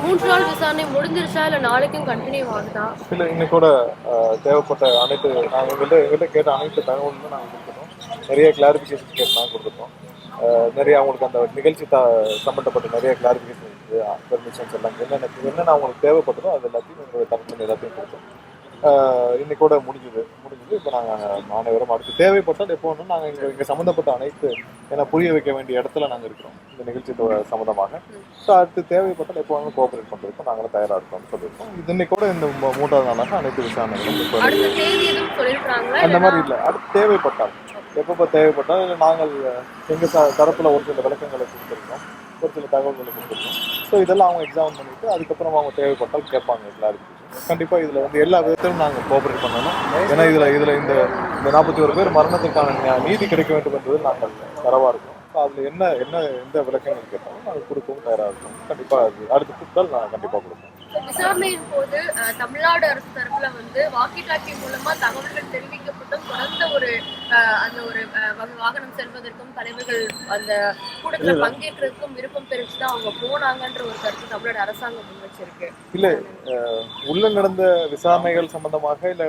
3 நாள் விசாரணை முடிஞ்சிருச்சா இல்ல நாளைக்கும் கண்டினியூ ஆகுதா? இல்ல இன்னைக்கு கூட தேவைப்பட்ட அனைத்து நாங்கள் எங்கள்கிட்ட கேட்ட அனைத்து தகவல்களும் நாங்கள் கொடுத்துட்டோம். நிறைய கிளாரிஃபிகேஷன் கேட்டு நாங்கள் கொடுத்துட்டோம். நிறைய அவங்களுக்கு அந்த நிகழ்ச்சி சம்மந்தப்பட்ட நிறைய கிளாரிஃபிகேஷன் பெர்மிஷன்ஸ் எல்லாம் என்னென்ன அவங்களுக்கு தேவைப்பட்டதோ அது எல்லாத்தையும் எங்களுடைய தரப்புல எல்லாத்தையும் கொடுத்தோம். இன்னைக்கு கூட முடிஞ்சுது. இப்போ நாங்கள் அனைவரும் அடுத்து தேவைப்பட்டால் எப்போ வேணும் நாங்கள் இங்கே சம்மந்தப்பட்ட அனைத்து ஏன்னா புரிய வைக்க வேண்டிய இடத்துல நாங்கள் இருக்கிறோம் இந்த நிகழ்ச்சி சம்மந்தமாக. ஸோ அடுத்து தேவைப்பட்டால் எப்போ வேணும் கோஆபரேட் பண்ணுறதுக்கும் நாங்களும் தயாராக இருக்கோம்னு சொல்லியிருக்கோம். இது இன்னைக்கு கூட இந்த 3வது நாளாக அனைத்து விசாரணைகளும் அந்த மாதிரி இல்லை. அடுத்து தேவைப்பட்டால் எப்பப்போ தேவைப்பட்டால் நாங்கள் எங்கள் தரப்பில் ஒரு சில விளக்கங்களை கொடுத்துருக்கோம், ஒரு சில தகவல்களை கொடுத்துருக்கோம். ஸோ இதெல்லாம் அவங்க எக்ஸாமின் பண்ணிட்டு அதுக்கப்புறம் அவங்க தேவைப்பட்டால் கேட்பாங்க எல்லாருக்கும். கண்டிப்பாக இதில் வந்து எல்லா விதத்திலும் நாங்கள் கோஆபரேட் பண்ணணும். ஏன்னா இதில் இந்த 41 பேர் மரணத்திற்கான நீதி கிடைக்க வேண்டும் என்பது நாங்கள் தரவாக இருக்கோம். ஸோ அதில் எந்த விளக்கங்கள் கேட்டாலும் நாங்கள் கொடுக்கவும் தயாராக இருக்கோம். கண்டிப்பாக அது அடுத்த கூட்டால் நான் கண்டிப்பாக கொடுப்போம். விசாரணையின் போது தமிழ்நாடு அரசு தரப்புல வந்து வாக்கி டாக்கி மூலமா தகவல்கள் தெரிவிக்கப்பட்டும் தொடர்ந்த அந்த ஒரு வாகனம் செல்வதற்கும் தலைவர்கள் அந்த கூட்டத்துல பங்கேற்றதுக்கும் விருப்பம் தெரிவிச்சுதான் அவங்க போனாங்கன்ற ஒரு கருத்து தமிழ்நாடு அரசாங்கம் முன் வச்சிருக்கு. இல்ல உள்ள நடந்த விசாரணைகள் சம்பந்தமாக இல்ல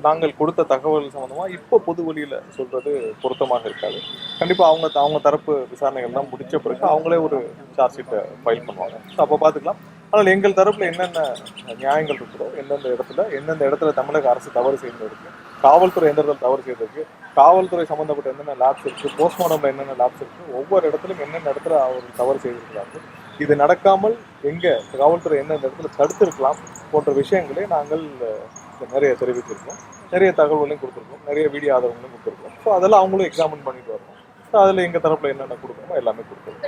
நாங்கள் கொடுத்த தகவல் சம்பந்தமா இப்போ பொது வழியில சொல்றது பொருத்தமாக இருக்காது. கண்டிப்பா அவங்க தரப்பு விசாரணைகள் எல்லாம் முடிச்ச பிறகு அவங்களே ஒரு சார்ஜ் ஷீட்டை ஃபைல் பண்ணுவாங்க. அப்போ பார்த்துக்கலாம். ஆனால் எங்கள் தரப்புல என்னென்ன நியாயங்கள் இருக்கிறோ எந்தெந்த இடத்துல தமிழக அரசு தவறு செய்திருக்கு, காவல்துறை எந்த இடத்துல தவறு செய்திருக்கு, காவல்துறை சம்பந்தப்பட்ட என்னென்ன லேப்ஸ் இருக்கு, போஸ்ட்மார்டம்ல என்னென்ன லேப்ஸ் இருக்கு, ஒவ்வொரு இடத்துலையும் என்னென்ன இடத்துல அவர் தவறு செய்திருக்கிறார்கள், இது நடக்காமல் எங்க காவல்துறை எந்தெந்த இடத்துல தடுத்திருக்கலாம் போன்ற விஷயங்களை நாங்கள் நிறைய தெரிவிச்சிருக்கோம். நிறைய தகவல்களையும் கொடுத்துருக்கோம், நிறைய வீடியோ ஆதாரங்களையும் கொடுத்துருக்கோம். ஸோ அதெல்லாம் அவங்களும் எக்ஸாமின் பண்ணிட்டு வரணும். அதுல எங்க தரப்புல என்னென்ன கொடுக்கணுமோ எல்லாமே கொடுக்கணும்.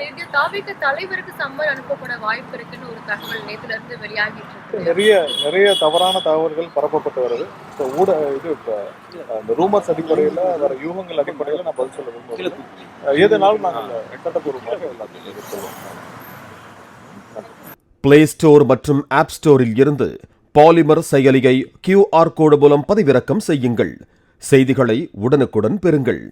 தலைவருக்கு சம்மன் அனுப்பப்பட வாய்ப்பு இருக்குன்னு ஒரு தகவல் நேத்துல இருந்து வெளியாகிட்டு இருக்கு. நிறைய தவறான தகவல்கள் பரப்பப்பட்டு வருது. இந்த ரூமர்ஸ் அடிப்படையில் வர யூகங்கள் அடிப்படையில் நான் பதில் சொல்ல விரும்புகிறேன். எதுனாலும் நாங்கள் சட்டப்பூர்வமாக எல்லாத்தையும் சொல்லுவோம். பிளே ஸ்டோர் மற்றும் ஆப் ஸ்டோரில் இருந்து பாலிமர் செயலியை QR கோடு மூலம் பதிவிறக்கம் செய்யுங்கள். செய்திகளை உடனுக்குடன் பெறுங்கள்.